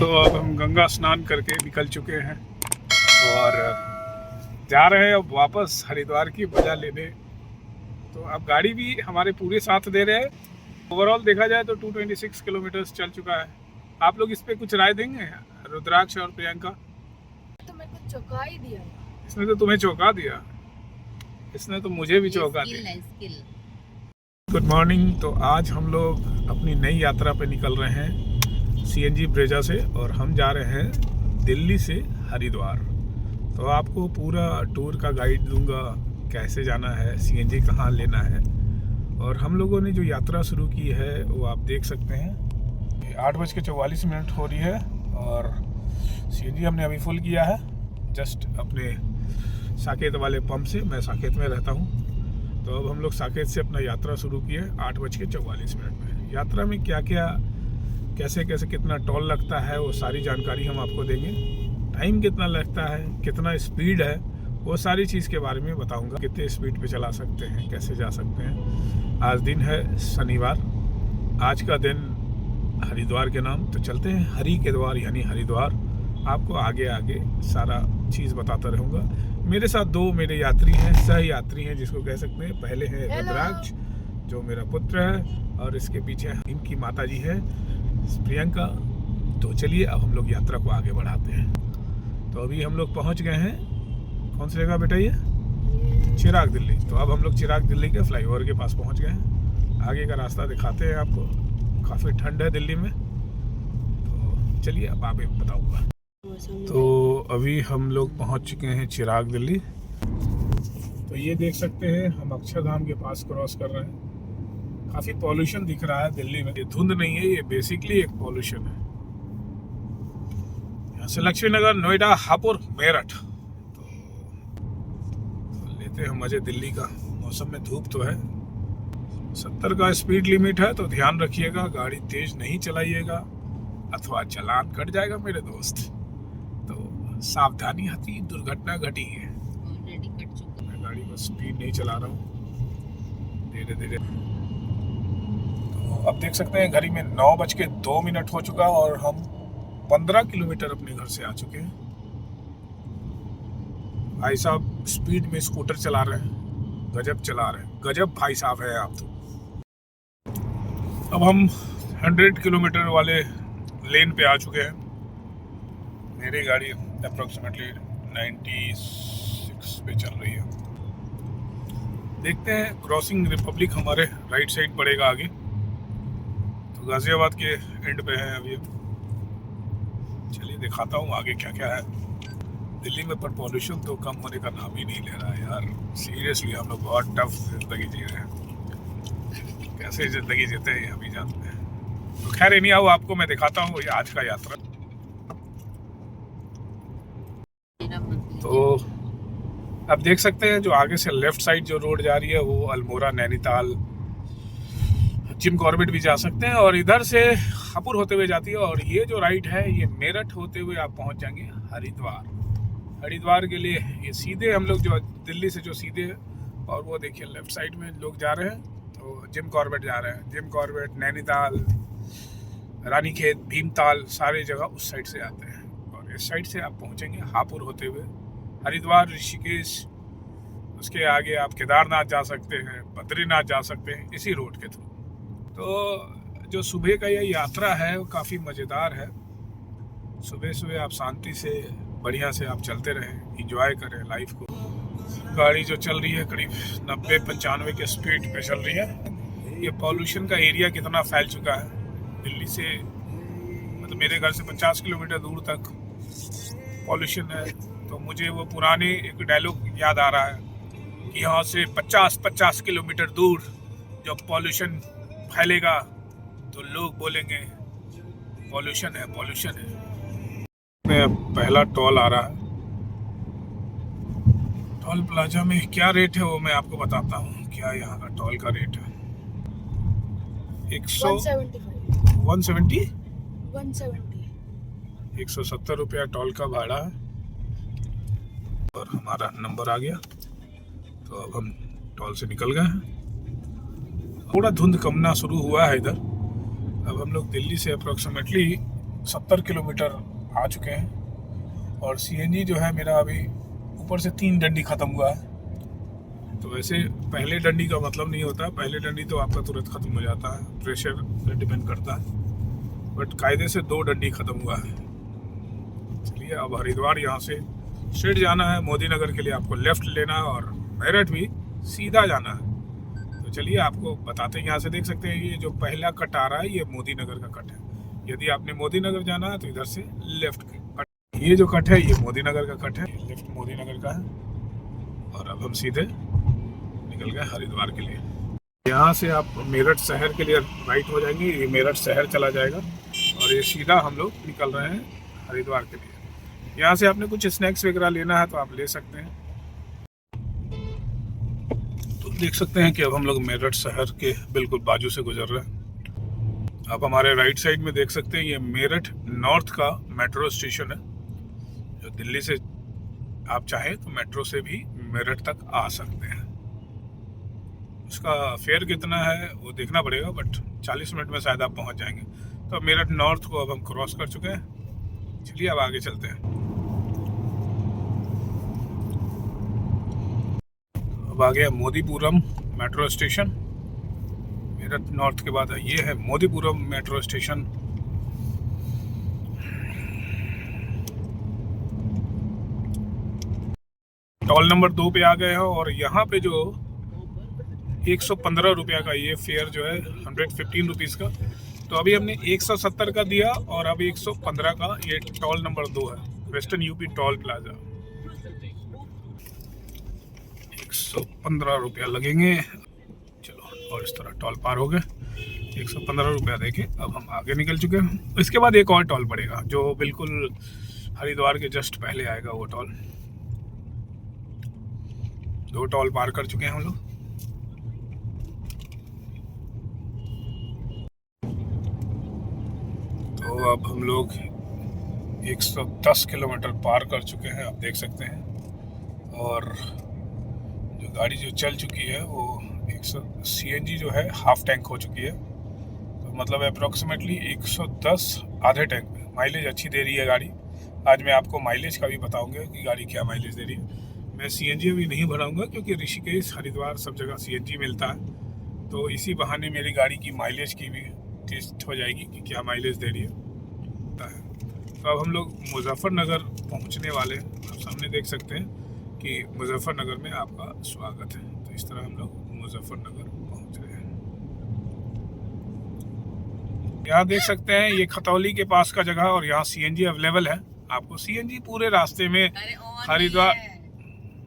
तो अब हम गंगा स्नान करके निकल चुके हैं और जा रहे हैं अब वापस हरिद्वार की मजा लेने। तो अब गाड़ी भी हमारे पूरे साथ दे रहे हैं। ओवरऑल देखा जाए तो 226 किलोमीटर चल चुका है। आप लोग इस पे कुछ राय देंगे? रुद्राक्ष और प्रियंका। तो मेरे को चौंका ही दिया। इसने तो तुम्हें चौंका दिया, इसने तो मुझे भी चौंका दिया। Good morning. तो आज हम लोग अपनी नई यात्रा पे निकल रहे हैं CNG ब्रेजा से, और हम जा रहे हैं दिल्ली से हरिद्वार। तो आपको पूरा टूर का गाइड दूंगा, कैसे जाना है, CNG कहाँ लेना है। और हम लोगों ने जो यात्रा शुरू की है वो आप देख सकते हैं। 8:44 हो रही है और CNG हमने अभी फुल किया है जस्ट अपने साकेत वाले पंप से। मैं साकेत में रहता हूँ, तो अब हम लोग साकेत से अपना यात्रा शुरू किए 8:44 में। यात्रा में क्या क्या, कैसे कैसे, कितना टोल लगता है, वो सारी जानकारी हम आपको देंगे। टाइम कितना लगता है, कितना स्पीड है, वो सारी चीज़ के बारे में बताऊंगा। कितने स्पीड पे चला सकते हैं, कैसे जा सकते हैं। आज दिन है शनिवार, आज का दिन हरिद्वार के नाम। तो चलते हैं हरि के द्वार यानी हरिद्वार। आपको आगे आगे सारा चीज़ बताता रहूँगा। मेरे साथ दो मेरे यात्री हैं, सह यात्री हैं जिसको कह सकते हैं। पहले है रुद्राक्ष जो मेरा पुत्र है, और इसके पीछे इनकी माता जी है प्रियंका। तो चलिए अब हम लोग यात्रा को आगे बढ़ाते हैं। तो अभी हम लोग पहुंच गए हैं, कौन सी जगह बेटा ये? चिराग दिल्ली। तो अब हम लोग चिराग दिल्ली के फ्लाईओवर के पास पहुंच गए हैं। आगे का रास्ता दिखाते हैं आपको। काफ़ी ठंड है दिल्ली में, तो चलिए अब आगे बताऊंगा। तो अभी हम लोग पहुंच चुके हैं चिराग दिल्ली। तो ये देख सकते हैं हम अक्षरधाम के पास क्रॉस कर रहे हैं। काफ़ी पॉल्यूशन दिख रहा है दिल्ली में। ये धुंध नहीं है, ये बेसिकली एक पॉल्यूशन है। यहाँ से लक्ष्मी नगर, नोएडा, हापुड़, मेरठ। तो लेते हैं मजे दिल्ली का। मौसम में धूप तो है। 70 का स्पीड लिमिट है, तो ध्यान रखिएगा, गाड़ी तेज नहीं चलाइएगा अथवा चालान कट जाएगा मेरे दोस्त। तो सावधानी हती दुर्घटना घटी है। मैं गाड़ी को स्पीड नहीं चला रहा हूँ, धीरे धीरे। अब देख सकते हैं घड़ी में 9:02 हो चुका और हम 15 किलोमीटर अपने घर से आ चुके हैं। भाई साहब स्पीड में स्कूटर चला रहे हैं, गजब चला रहे हैं, गजब भाई साहब है आप तो। अब हम 100 किलोमीटर वाले लेन पे आ चुके हैं। मेरी गाड़ी अप्रोक्सीमेटली 96 पे चल रही है। देखते हैं, क्रॉसिंग रिपब्लिक हमारे राइट साइड पड़ेगा आगे। तो गाजियाबाद के एंड पे है अभी। चलिए दिखाता हूँ आगे क्या क्या है दिल्ली में। पर पॉल्यूशन तो कम होने का नाम ही नहीं ले रहा है यार। सीरियसली हम लोग बहुत टफ जिंदगी जी रहे हैं। कैसे जिंदगी जीते हैं हम ही जानते हैं। तो खैर नहीं आओ, आपको मैं दिखाता हूँ आज का यात्रा। तो अब देख सकते हैं जो आगे से लेफ्ट साइड जो रोड जा रही है वो अल्मोड़ा, नैनीताल, जिम कॉर्बेट भी जा सकते हैं, और इधर से हापुड़ होते हुए जाती है। और ये जो राइट है ये मेरठ होते हुए आप पहुंच जाएंगे हरिद्वार। हरिद्वार के लिए ये सीधे हम लोग जो दिल्ली से जो सीधे, और वो देखिए लेफ्ट साइड में लोग जा रहे हैं। तो जिम कॉर्बेट जा रहे हैं। जिम कॉर्बेट, नैनीताल, रानीखेत, भीमताल, सारे जगह उस साइड से आते हैं। और इस साइड से आप पहुंचेंगे हापुड़ होते हुए हरिद्वार, ऋषिकेश। उसके आगे आप केदारनाथ जा सकते हैं, बद्रीनाथ जा सकते हैं इसी रोड के थ्रू। तो जो सुबह का ये यात्रा है वो काफ़ी मज़ेदार है। सुबह सुबह आप शांति से बढ़िया से आप चलते रहें, इंजॉय करें लाइफ को। गाड़ी जो चल रही है करीब 90-95 के स्पीड पे चल रही है। ये पॉल्यूशन का एरिया कितना फैल चुका है दिल्ली से, मतलब मेरे घर से 50 किलोमीटर दूर तक पॉल्यूशन है। तो मुझे वो पुराने एक डायलॉग याद आ रहा है कि यहाँ से 50-50 किलोमीटर दूर जब पॉल्यूशन फैलेगा तो लोग बोलेंगे पॉल्यूशन है, पॉल्यूशन है। पहला टोल आ रहा है। टोल प्लाजा में क्या रेट है वो मैं आपको बताता हूँ। क्या यहाँ का टोल का रेट है? 170 170 रुपया टोल का भाड़ा है। और हमारा नंबर आ गया, तो अब हम टोल से निकल गए हैं। थोड़ा धुंध कमना शुरू हुआ है इधर। अब हम लोग दिल्ली से अप्रोक्सीमेटली 70 किलोमीटर आ चुके हैं और सीएनजी जो है मेरा अभी ऊपर से 3 डंडी ख़त्म हुआ है। तो वैसे पहले डंडी का मतलब नहीं होता, पहले डंडी तो आपका तुरंत ख़त्म हो जाता है, प्रेशर पे डिपेंड करता है, बट कायदे से 2 डंडी ख़त्म हुआ है। चलिए अब हरिद्वार यहाँ से स्ट्रेट जाना है, मोदी नगर के लिए आपको लेफ़्ट लेना है और मेरठ भी सीधा जाना है। तो चलिए आपको बताते हैं, यहाँ से देख सकते हैं ये जो पहला कट आ रहा है ये मोदी नगर का कट है। यदि आपने मोदी नगर जाना है तो इधर से लेफ़्ट कट, ये जो कट है ये मोदी नगर का कट है, लेफ़्ट मोदी नगर का है। और अब हम सीधे निकल गए हरिद्वार के लिए। यहाँ से आप मेरठ शहर के लिए राइट हो जाएंगे, ये मेरठ शहर चला जाएगा और ये सीधा हम लोग निकल रहे हैं हरिद्वार के लिए। यहाँ से आपने कुछ स्नैक्स वगैरह लेना है तो आप ले सकते हैं। तो देख सकते हैं कि अब हम लोग मेरठ शहर के बिल्कुल बाजू से गुजर रहे हैं। आप हमारे राइट साइड में देख सकते हैं ये मेरठ नॉर्थ का मेट्रो स्टेशन है, जो दिल्ली से आप चाहें तो मेट्रो से भी मेरठ तक आ सकते हैं। उसका फेयर कितना है वो देखना पड़ेगा, बट 40 मिनट में शायद आप पहुंच जाएंगे। तो अब मेरठ नॉर्थ को अब हम क्रॉस कर चुके हैं। चलिए अब आगे चलते हैं। अब आ गया Modipuram metro station. Meerut north के बाद ये है Modipuram metro station. Toll number 2 पे आ गए हैं और यहाँ पे जो 115 रुपया का ये फेयर जो है 115 रुपीज़ का, तो अभी हमने 170 का दिया और अभी 115 का ये टोल नंबर 2 है, वेस्टर्न यूपी टोल प्लाजा। 115 रुपया लगेंगे। चलो और इस तरह टोल पार हो गए, 115 रुपया देके अब हम आगे निकल चुके हैं। इसके बाद एक और टोल पड़ेगा जो बिल्कुल हरिद्वार के जस्ट पहले आएगा, वो टोल। 2 टोल पार कर चुके हैं हम लोग। तो अब हम लोग 110 किलोमीटर पार कर चुके हैं, आप देख सकते हैं। और जो गाड़ी जो चल चुकी है वो सीएनजी जो है हाफ टैंक हो चुकी है, तो मतलब अप्रॉक्सीमेटली 110 आधे टैंक में। माइलेज अच्छी दे रही है गाड़ी। आज मैं आपको माइलेज का भी बताऊंगा कि गाड़ी क्या माइलेज दे रही है। मैं सीएनजी भी नहीं भराऊंगा क्योंकि ऋषिकेश हरिद्वार सब जगह सीएनजी मिलता है, तो इसी बहाने मेरी गाड़ी की माइलेज की भी टेस्ट हो जाएगी कि क्या माइलेज दे रही है। तो अब हम लोग मुजफ्फरनगर पहुंचने वाले हैं। आप सामने देख सकते हैं कि मुजफ्फरनगर में आपका स्वागत है। तो इस तरह हम लोग मुजफ्फरनगर पहुंच रहे हैं। यहाँ देख सकते हैं ये खतौली के पास का जगह और यहाँ सीएनजी अवेलेबल है। आपको सीएनजी पूरे रास्ते में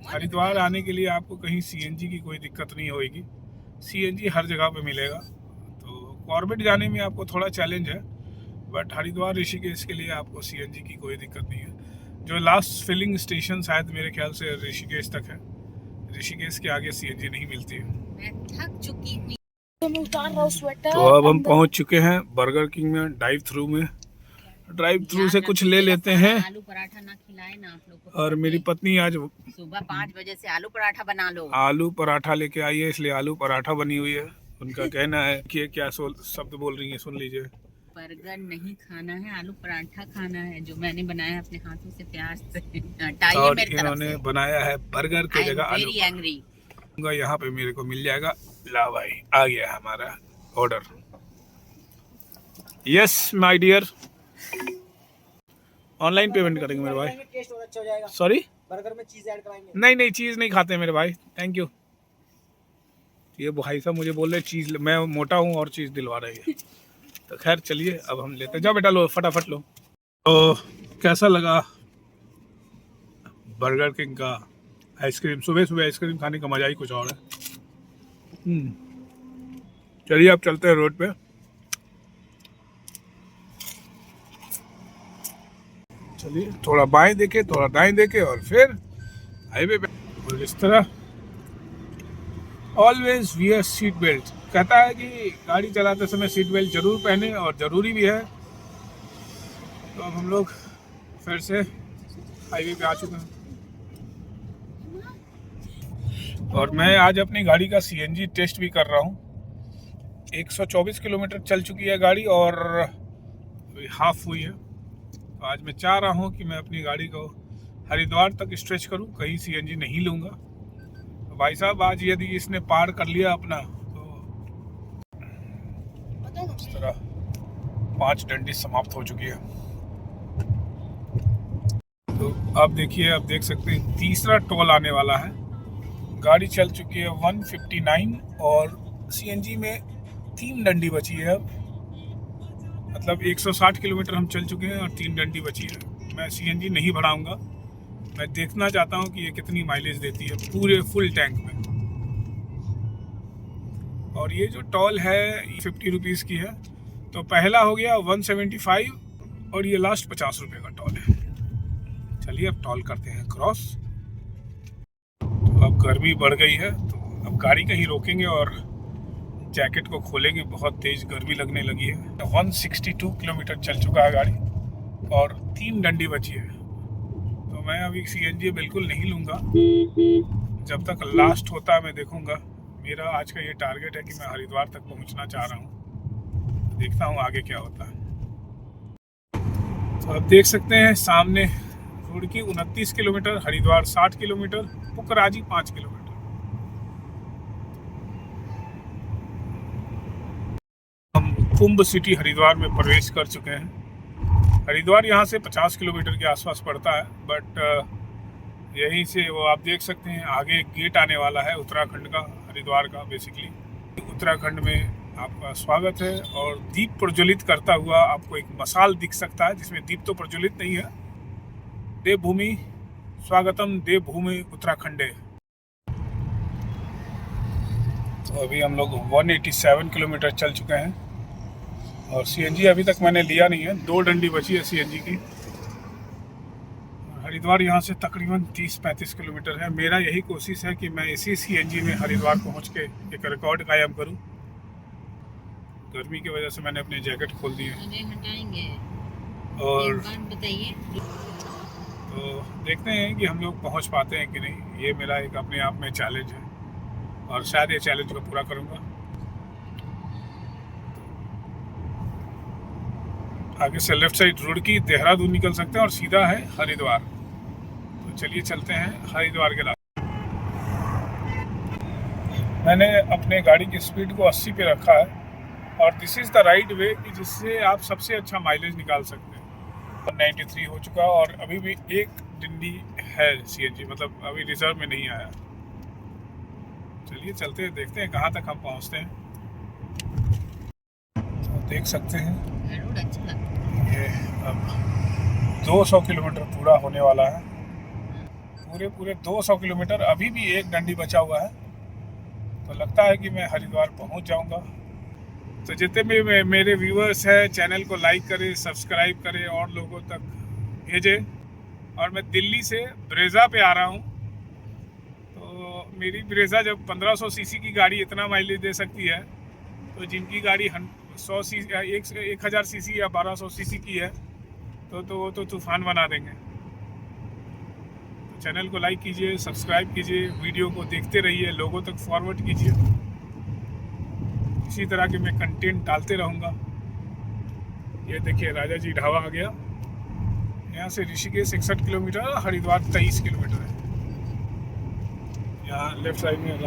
हरिद्वार आने के लिए आपको कहीं सीएनजी की कोई दिक्कत नहीं होगी। सीएनजी हर जगह पे मिलेगा। तो कॉर्बेट जाने में आपको थोड़ा चैलेंज है, बट हरिद्वार ऋषिकेश के लिए आपको सीएनजी की कोई दिक्कत नहीं है। जो लास्ट फिलिंग स्टेशन शायद मेरे ख्याल से ऋषिकेश तक है, ऋषिकेश के आगे सीएनजी नहीं मिलती है। मैं थक चुकी हूँ, तो मैं उतार रहा हूँ स्वेटर। तो अब हम पहुंच चुके हैं बर्गर किंग में, ड्राइव थ्रू में। ड्राइव थ्रू से कुछ ले लेते हैं। आलू पराठा ना खिलाए ना आप लोग को। और मेरी पत्नी आज सुबह 5 बजे से आलू पराठा बना लो। आलू पराठा लेके आई है, इसलिए आलू पराठा बनी हुई है। उनका कहना है कि क्या शब्द बोल रही है, सुन लीजिए। बर्गर नहीं खाना है, आलू पराठा खाना है, जो मैंने बनाया अपने हाथों से प्याज से। और इन्होंने बनाया है बर्गर की जगह आलू। Very angry. यहाँ पे मेरे को मिल जाएगा। ला भाई, आ गया हमारा order. Yes my dear, online payment करेंगे मेरे भाई। टेस्ट और अच्छा हो जाएगा। सॉरी, बर्गर में चीज ऐड कराएंगे। नहीं चीज़ नहीं खाते मेरे भाई, थैंक यू। ये भाई साहब मुझे बोल रहे चीज़, मैं मोटा हूँ और चीज़ दिलवा रही है। तो खैर चलिए अब हम लेते हैं। जाओ बेटा, लो फटाफट लो। तो कैसा लगा बर्गर किंग का आइसक्रीम? सुबह सुबह आइसक्रीम खाने का मज़ा ही कुछ और है। चलिए अब चलते हैं रोड पे। चलिए थोड़ा बाएं देखे, थोड़ा दाएं देखे और फिर हाईवे पे। और इस तरह ऑलवेज वियर सीट बेल्ट। कहता है कि गाड़ी चलाते समय सीट बेल्ट जरूर पहने और ज़रूरी भी है। तो अब हम लोग फिर से हाईवे पे आ चुके हैं और मैं आज अपनी गाड़ी का सीएनजी टेस्ट भी कर रहा हूँ। 124 किलोमीटर चल चुकी है गाड़ी और हाफ हुई है। तो आज मैं चाह रहा हूँ कि मैं अपनी गाड़ी को हरिद्वार तक स्ट्रेच करूँ, कहीं सीएनजी नहीं लूँगा। तो भाई साहब आज यदि इसने पार कर लिया अपना तो इस तरह 5 डंडी समाप्त हो चुकी है। तो अब देखिए, अब देख सकते हैं तीसरा टोल आने वाला है। गाड़ी चल चुकी है 159 और सीएनजी में 3 डंडी बची है। अब मतलब 160 किलोमीटर हम चल चुके हैं और 3 डंडी बची है। मैं सीएनजी नहीं बढ़ाऊंगा, मैं देखना चाहता हूं कि ये कितनी माइलेज देती है पूरे फुल टैंक में। और ये जो टोल है 50 रुपीज़ की है। तो पहला हो गया 175 और ये लास्ट 50 रुपये का टोल है। चलिए अब टोल करते हैं क्रॉस। तो अब गर्मी बढ़ गई है तो अब गाड़ी कहीं रोकेंगे और जैकेट को खोलेंगे, बहुत तेज गर्मी लगने लगी है। 162 किलोमीटर चल चुका है गाड़ी और 3 डंडी बची है। तो मैं अभी सीएनजी बिल्कुल नहीं लूँगा, जब तक लास्ट होता है मैं देखूँगा। मेरा आज का ये टारगेट है कि मैं हरिद्वार तक पहुँचना चाह रहा हूँ, देखता हूँ आगे क्या होता है। तो आप देख सकते हैं सामने रुड़की 29 किलोमीटर, हरिद्वार 60 किलोमीटर, पुकराजी 5 किलोमीटर। कुंभ सिटी हरिद्वार में प्रवेश कर चुके हैं। हरिद्वार यहाँ से 50 किलोमीटर के आसपास पड़ता है, बट यहीं से वो आप देख सकते हैं आगे एक गेट आने वाला है उत्तराखंड का, हरिद्वार का बेसिकली। उत्तराखंड में आपका स्वागत है और दीप प्रज्वलित करता हुआ आपको एक मसाल दिख सकता है, जिसमें दीप तो प्रज्वलित नहीं है। देवभूमि स्वागतम देवभूमि उत्तराखंडे। तो अभी हम लोग 187 किलोमीटर चल चुके हैं और सीएनजी अभी तक मैंने लिया नहीं है। 2 डंडी बची है सीएनजी की। हरिद्वार यहाँ से तकरीबन 30-35 किलोमीटर है। मेरा यही कोशिश है कि मैं इसी सीएनजी में हरिद्वार पहुँच के एक रिकॉर्ड कायम करूँ। गर्मी की वजह से मैंने अपनी जैकेट खोल दी है और बताइए तो देखते हैं कि हम लोग पहुँच पाते हैं कि नहीं। ये मेरा एक अपने आप में चैलेंज है और शायद ये चैलेंज को पूरा करूँगा। आगे से लेफ्ट साइड रुड़की देहरादून निकल सकते हैं और सीधा है हरिद्वार। तो चलिए चलते हैं हरिद्वार के रास्ते। मैंने अपने गाड़ी की स्पीड को 80 पे रखा है और this is the right way कि जिससे आप सबसे अच्छा माइलेज निकाल सकते हैं। 93 हो चुका और अभी भी 1 डंडी है सीएनजी, मतलब अभी रिजर्व में नहीं आया। चलिए चलते हैं, देखते हैं कहाँ तक हम पहुँचते हैं। तो देख सकते हैं ये अब 200 किलोमीटर पूरा होने वाला है। पूरे 200 किलोमीटर, अभी भी 1 डंडी बचा हुआ है। तो लगता है कि मैं हरिद्वार पहुंच जाऊंगा। तो जितने भी मेरे व्यूअर्स हैं, चैनल को लाइक करें, सब्सक्राइब करें और लोगों तक भेजें। और मैं दिल्ली से ब्रेजा पे आ रहा हूं। तो मेरी ब्रेजा जब 1500 सीसी की गाड़ी इतना माइलेज दे सकती है, तो जिनकी गाड़ी 100 सीसी 1000 सीसी या 1200 सीसी की है तो वो तो तूफान बना देंगे। तो चैनल को लाइक कीजिए, सब्सक्राइब कीजिए, वीडियो को देखते रहिए, लोगों तक फॉरवर्ड कीजिए। इसी तरह के मैं कंटेंट डालते रहूँगा। ये देखिए राजा जी ढाबा आ गया। यहाँ से ऋषिकेश 61 किलोमीटर, हरिद्वार 23 किलोमीटर है। यहाँ लेफ्ट साइड में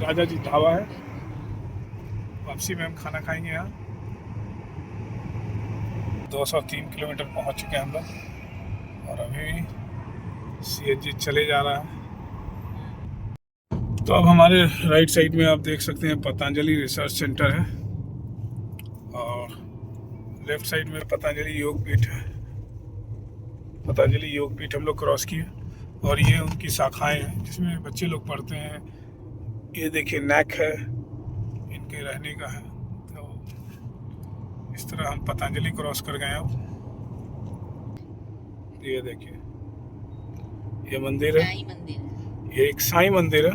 राजा जी ढाबा है। वापसी में हम खाना खाएंगे यहाँ। 203 किलोमीटर पहुँच चुके हैं हम लोग और अभी सीएनजी चले जा रहा है। तो अब हमारे राइट साइड में आप देख सकते हैं पतंजलि रिसर्च सेंटर है और लेफ्ट साइड में पतंजलि योग पीठ है। पतंजलि योग पीठ हम लोग क्रॉस किए और ये उनकी शाखाएं हैं जिसमें बच्चे लोग पढ़ते हैं। ये देखिए नैक है, इनके रहने का है। तो इस तरह हम पतंजलि क्रॉस कर गए। अब ये देखिए ये मंदिर है, ये एक साईं मंदिर है।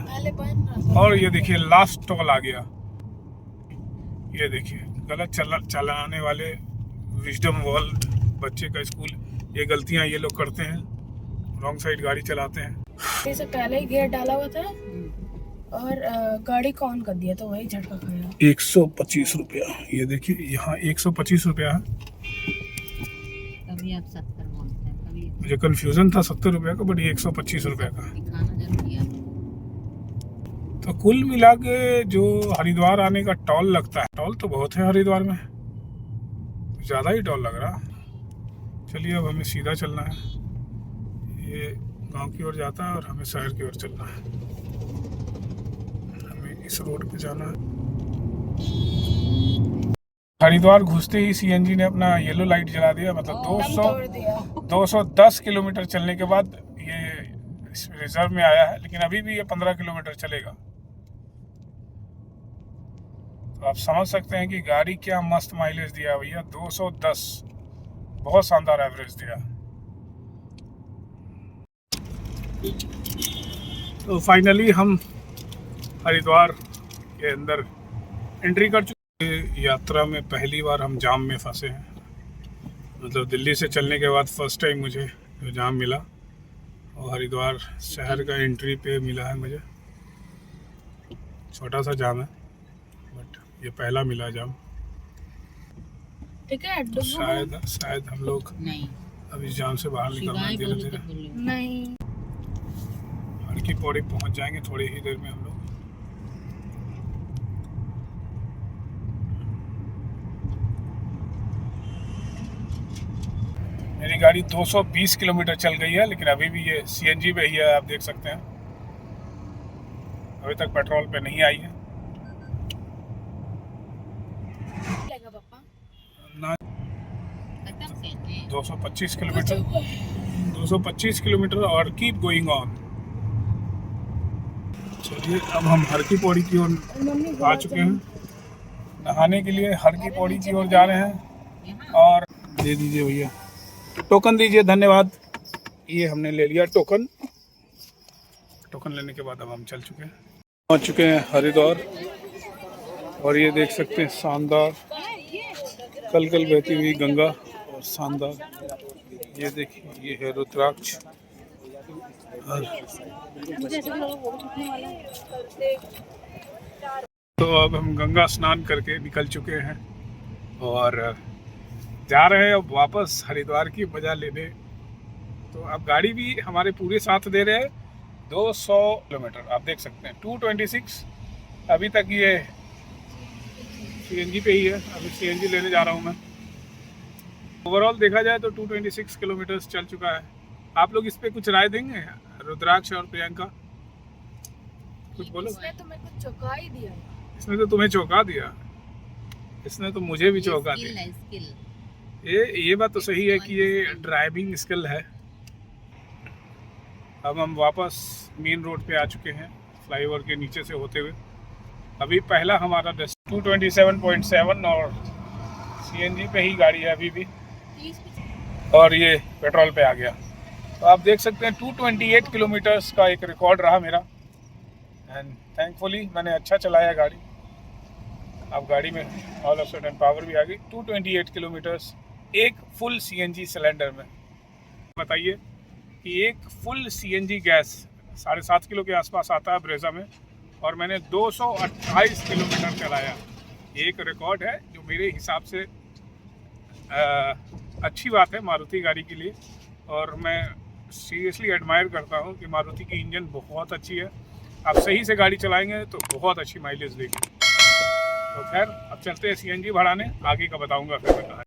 और ये देखिए लास्ट टोल आ गया। ये देखिए गलत चलाने वाले विजडम वर्ल्ड बच्चे का स्कूल, ये गलतियां ये लोग करते हैं, रॉन्ग साइड गाड़ी चलाते हैं। से पहले ही गियर डाला हुआ था और गाड़ी को ऑन कर दिया तो वही झटका खाया। 125 रुपया, ये देखिए यहाँ 125 रुपया है। तभी आप 70 बोलते हैं कभी। मुझे कंफ्यूजन था 70 रुपये का, बट ये 125 रुपये का। दिखाना जरूरी है। तो कुल मिला के जो हरिद्वार आने का टोल लगता है, टोल तो बहुत है हरिद्वार में, ज़्यादा ही टोल लग रहा। चलिए अब हमें सीधा चलना है, ये गांव की ओर जाता है और हमें शहर की ओर चलना है। हमें इस रोड पे जाना है। हरिद्वार घुसते ही सीएनजी ने अपना येलो लाइट जला दिया, मतलब दम तोड़ दिया। 210 किलोमीटर चलने के बाद ये रिजर्व में आया है, लेकिन अभी भी ये 15 किलोमीटर चलेगा। तो आप समझ सकते हैं कि गाड़ी क्या मस्त माइलेज दिया भैया, 210, बहुत शानदार एवरेज दिया। तो फाइनली हम हरिद्वार के अंदर एंट्री कर चुके। यात्रा में पहली बार हम जाम में फंसे हैं, मतलब दिल्ली से चलने के बाद फर्स्ट टाइम मुझे जो जाम मिला, और हरिद्वार शहर का एंट्री पे मिला है मुझे। छोटा सा जाम है, बट ये पहला मिला जाम। ठीक है, तो शायद हम लोग नहीं, अब इस जाम से बाहर निकलना है धीरे धीरे। नहीं, हर की पौड़ी पहुंच जाएंगे थोड़ी ही देर में हम लोग। मेरी गाड़ी 220 किलोमीटर चल गई है, लेकिन अभी भी ये सीएनजी पे ही है, आप देख सकते हैं। अभी तक पेट्रोल पे नहीं आई है पापा। ना। खत्म से 225 किलोमीटर, 225 किलोमीटर और कीप गोइंग ऑन। चलिए अब हम हर की पौड़ी की ओर आ चुके हैं। नहाने के लिए हर की पौड़ी की ओर जा रहे हैं। और दे दीजिए भैया, टोकन दीजिए, धन्यवाद। ये हमने ले लिया टोकन। टोकन लेने के बाद अब हम चल चुके हैं, पहुंच चुके हैं हरिद्वार। और ये देख सकते हैं शानदार कल कल बहती हुई गंगा, और शानदार ये देखिए, ये है रुद्राक्ष। और तो अब हम गंगा स्नान करके निकल चुके हैं और जा रहे हैं अब वापस हरिद्वार की मजा लेने। तो अब गाड़ी भी हमारे पूरे साथ दे रहे हैं 200 किलोमीटर, आप देख सकते हैं 226। अभी तक ये सीएनजी पे ही है, अभी सीएनजी लेने जा रहा हूँ मैं। ओवरऑल देखा जाए तो 226 किलोमीटर्स चल चुका है। आप लोग इस पे कुछ राय देंगे, रुद्राक्ष और प्रियंका? कुछ बोलो। इसने तो मेरे को चौंका ही दिया। इसने तो तुम्हें चौंका दिया, इसने तो मुझे भी चौंका दिया। स्किल ये बात तो सही है कि ये ड्राइविंग स्किल है। अब हम वापस मेन रोड पे आ चुके हैं, फ्लाईओवर के नीचे से होते हुए। अभी पहला हमारा 227.7 और सीएनजी पे ही गाड़ी है अभी भी, और ये पेट्रोल पे आ गया। तो आप देख सकते हैं 228 किलोमीटर्स का एक रिकॉर्ड रहा मेरा, एंड थैंकफुली मैंने अच्छा चलाया गाड़ी। अब गाड़ी में ऑल ऑफ सडन पावर भी आ गई। 228 किलोमीटर्स एक फुल सीएनजी सिलेंडर में। बताइए कि एक फुल सीएनजी गैस 7.5 किलो के आसपास आता है ब्रेजा में, और मैंने 228 किलोमीटर चलाया। एक रिकॉर्ड है जो मेरे हिसाब से अच्छी बात है मारुति गाड़ी के लिए, और मैं सीरियसली एडमायर करता हूँ कि मारुति की इंजन बहुत अच्छी है। आप सही से गाड़ी चलाएंगे तो बहुत अच्छी माइलेज देगी। तो खैर अब चलते हैं सीएनजी भराने, आगे का बताऊँगा फिर मैं कहाँ।